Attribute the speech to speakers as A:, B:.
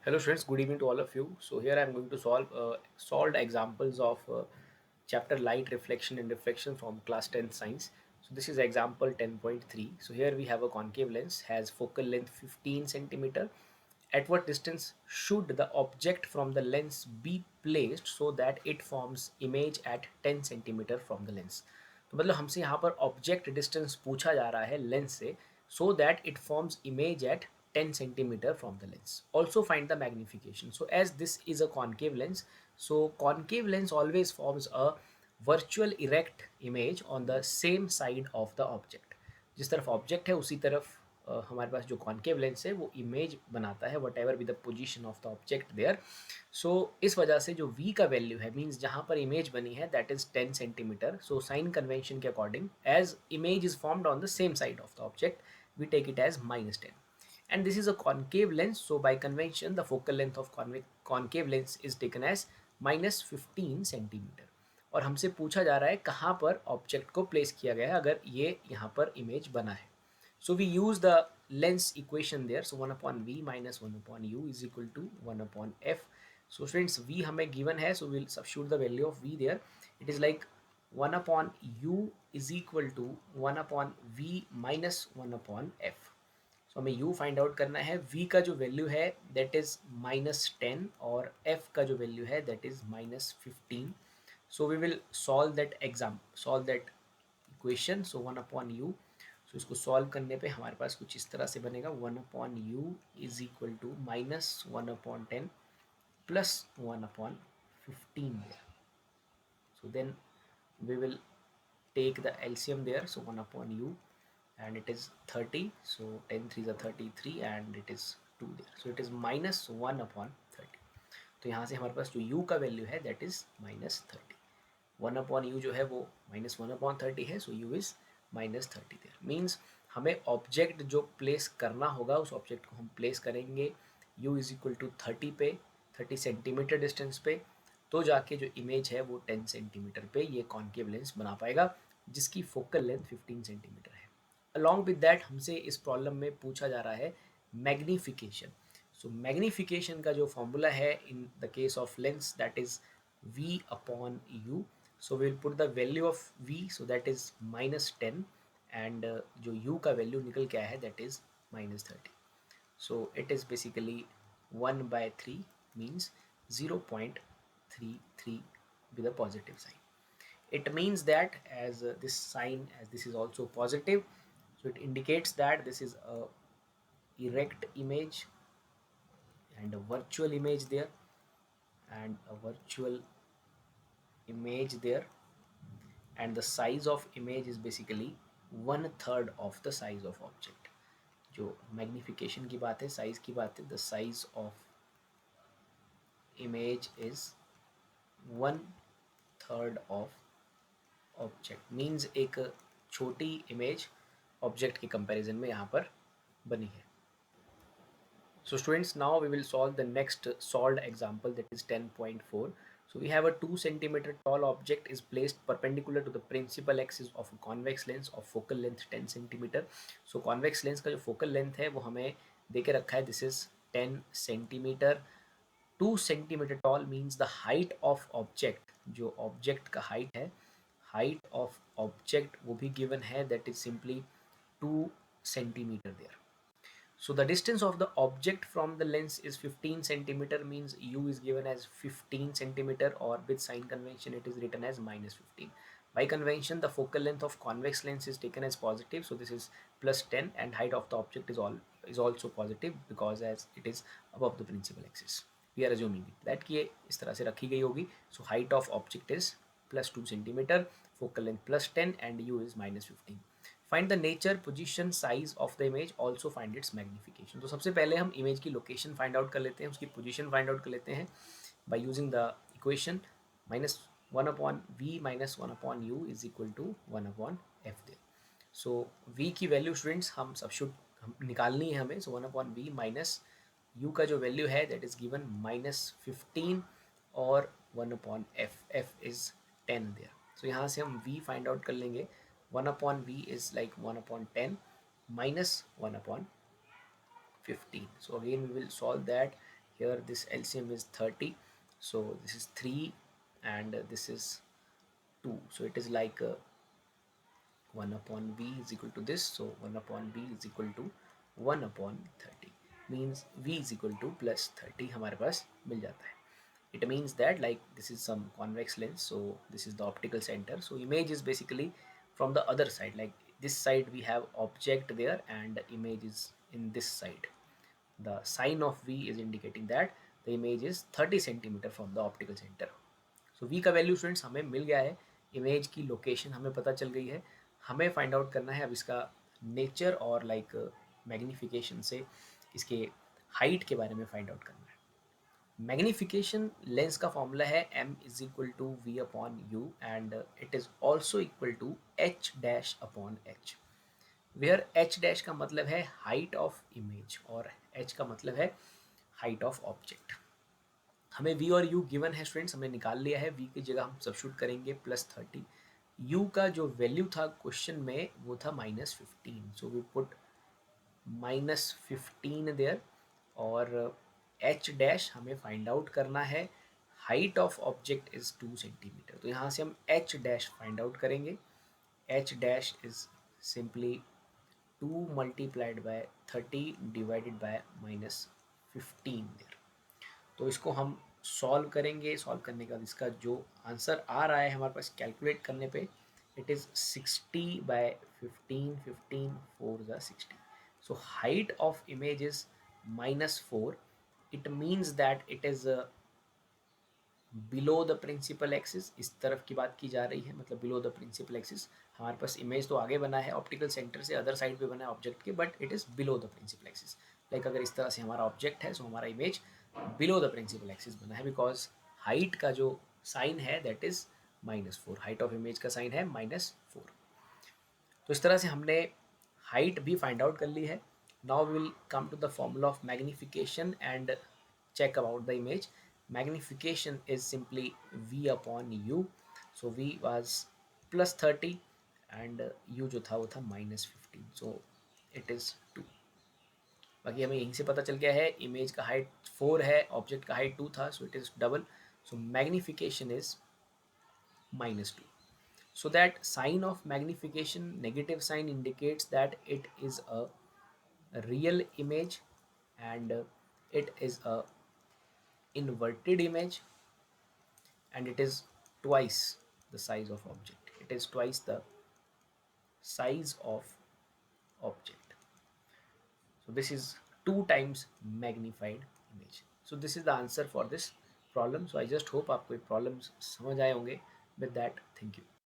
A: Hello students, good evening to all of you. So here I am going to solve examples of chapter light reflection and reflection from class 10 science. So this is example 10.3. So here we have a concave lens has focal length 15 centimeter. At what distance should the object from the lens be placed so that it forms image at 10 centimeter from the lens? तो मतलब हमसे यहाँ पर object distance पूछा जा रहा है lens से so that it forms image at 10 centimeter from the lens. Also find the magnification. So as this is a concave lens, so concave lens always forms a virtual erect image on the same side of the object. जिस तरफ object है उसी तरफ हमारे पास जो concave lens है वो image बनाता है whatever be the position of the object there. So इस वजह से जो v का वैल्यू है मीन्स जहाँ पर इमेज बनी है that is 10 centimetre. So sign convention के according as image is formed on the same side of the object we take it as -10. And this is a concave lens, so by convention the focal length of concave lens is taken as -15 centimeter. और हमसे पूछा जा रहा है कहाँ पर object को place किया गया है अगर ये यहाँ पर इमेज बना है. So we use the lens equation there. So 1 upon v minus 1 upon u is equal to 1 upon f. So students v हमें given है, so we'll substitute the value of v there. It is like 1 upon u is equal to 1 upon v minus 1 upon f. सो हमें u find out करना है. v का जो value है that is -10 और f का जो वैल्यू है that is -15. So we will solve that equation. So 1 upon u. So इसको सॉल्व करने पे हमारे पास कुछ इस तरह से बनेगा. 1 upon u is equal to -1 upon 10 plus 1 upon 15 there. So then we will take the LCM there. So 1 upon u and it is 30. So 10 3s are 33 and it is 2 there. So it is -1 upon 30. तो यहाँ से हमारे पास जो u का value है that is -30. 1 upon you जो है वो -1 अपॉन 30 है. सो u इज -30 देयर. मीन्स हमें ऑब्जेक्ट जो प्लेस करना होगा उस ऑब्जेक्ट को हम प्लेस करेंगे u इज इक्वल टू 30 पे, 30 सेंटीमीटर डिस्टेंस पे. तो जाके जो इमेज है वो 10 सेंटीमीटर पे ये कॉन्केव लेंस बना पाएगा जिसकी फोकल लेंथ 15 सेंटीमीटर है. अलॉन्ग विद दैट हमसे इस प्रॉब्लम में पूछा जा रहा है मैग्नीफिकेशन. सो मैग्नीफिकेशन का जो फॉर्मूला है in the case of lens that is v upon u. So will put the value of v so that is -10 and जो u का वैल्यू निकल के आया है that is -30. So it is basically 1/3 means 0.33 with a positive sign. It means that as this is also positive, so it indicates that this is a erect image and a virtual image there and a virtual image there, and the size of image is basically 1/3 of the size of object. जो magnification की बात है, size की बात है, the size of image is 1/3 of object. Means एक छोटी image object के कंपैरिजन में यहाँ पर बनी है. So students, now we will solve the next solved example, that is 10.4. So we have a 2 centimeter tall object is placed perpendicular to the principal axis of a convex lens of focal length 10 centimeter. So convex lens का जो focal length है वो हमें दे के रखा है, this is 10 centimeter. 2 centimeter tall means the height of object, जो object का height है, height of object वो भी given है, that is simply 2 centimeter there. So the distance of the object from the lens is 15 centimeter, means u is given as 15 centimeter, or with sign convention it is written as -15. By convention the focal length of convex lens is taken as positive, so this is +10, and height of the object is also positive because as it is above the principal axis. We are assuming that कि ये इस तरह से रखी गई होगी. So height of object is +2 centimeter, focal length +10 and u is -15. Find the nature, position, size of the image, also find its magnification. तो सबसे पहले हम इमेज की लोकेशन फाइंड आउट कर लेते हैं, उसकी पोजीशन फाइंड आउट कर लेते हैं by using the equation -1 upon v minus 1 upon u is equal to 1 upon f there. So v की वैल्यू स्टूडेंट्स हम निकालनी है हमें. So 1 upon v minus u का जो वैल्यू है दैट इज गिवन -15 और 1 अपॉन f इज 10 देयर. सो यहाँ से हम v फाइंड आउट कर लेंगे. 1 upon v is like 1 upon 10 minus 1 upon 15. So again we will solve that. Here this LCM is 30, so this is 3 and this is 2, so it is like 1 upon v is equal to this, so 1 upon v is equal to 1 upon 30, means v is equal to plus 30 हमारे पास मिल जाता है. It means that like this is some convex lens, so this is the optical center, so image is basically from the other side, like this side we have object there and image is in this side. The sign of v is indicating that the image is 30 centimeter from the optical center. So v का value students हमें मिल गया है, image की location हमें पता चल गई है. हमें फाइंड आउट करना है अब इसका नेचर और लाइक मैग्नीफिकेशन से इसके हाइट के बारे में फाइंड आउट करना है. मैग्नीफिकेशन लेंस का फॉर्मूला है m is equal to v upon u and it is also equal to h dash upon h, where h dash का मतलब है हाइट ऑफ इमेज और h का मतलब है हाइट ऑफ ऑब्जेक्ट. हमें v और u गिवन है स्टूडेंट्स, हमने निकाल लिया है. v की जगह हम सब्स्टिट्यूट करेंगे +30. u का जो वैल्यू था क्वेश्चन में वो था -15, सो वी पुट -15 देयर. और h डैश हमें फाइंड आउट करना है, height of object is 2 centimetre, तो यहाँ से हम h डैश फाइंड आउट करेंगे. h dash is simply 2 multiplied by 30 divided by -15 there. तो इसको हम सॉल्व करेंगे. सॉल्व करने के बाद इसका जो आंसर आ रहा है हमारे पास कैलकुलेट करने पे, इट इज़ 60 बाय 15, 15 4 ज़ा 60. So height of image is -4. It means that it is below the principal axis. इस तरफ की बात की जा रही है, मतलब बिलो द प्रिंसिपल एक्सिस. हमारे पास इमेज तो आगे बना है ऑप्टिकल सेंटर से, अदर साइड पे बना है ऑब्जेक्ट के, but it is below the principal axis. Like अगर इस तरह से हमारा ऑब्जेक्ट है, सो हमारा image below the principal axis बना है, बिकॉज हाइट का जो साइन है that is -4. Height of image का साइन है -4. तो इस तरह से हमने हाइट भी फाइंड आउट कर ली है. Now we will come to the formula of magnification and check about the image. Magnification is simply v upon u. So v was +30 and u जो था वो था -15, so it is 2. बाकी हमें यहीं से पता चल गया है इमेज का हाइट 4 है, ऑब्जेक्ट का हाइट 2 था, so it is double. So magnification is -2. So that sign of magnification, negative sign, indicates that it is a real image and it is a inverted image and it is twice the size of object. It is twice the size of object. So this is 2 times magnified image. So this is the answer for this problem. So I just hope आपको ये problems समझ आए होंगे. With that, thank you.